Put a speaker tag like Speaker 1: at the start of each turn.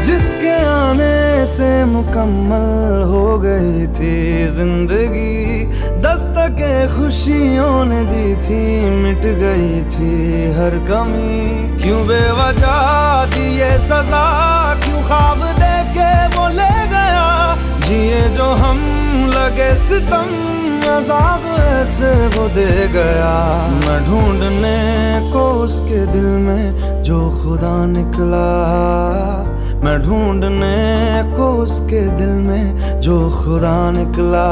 Speaker 1: जिसके आने से मुकम्मल हो गई थी जिंदगी, दस्तके खुशियों ने दी थी, मिट गई थी हर कमी। क्यों बेवजह दी ये सजा, क्यों ख्वाब देके वो ले गया, जिए जो हम लगे सितम, अज़ाब ऐसे वो दे गया। मैं ढूंढने को उसके दिल में जो खुदा निकला, मैं ढूंढने को उसके दिल में जो खुदा निकला।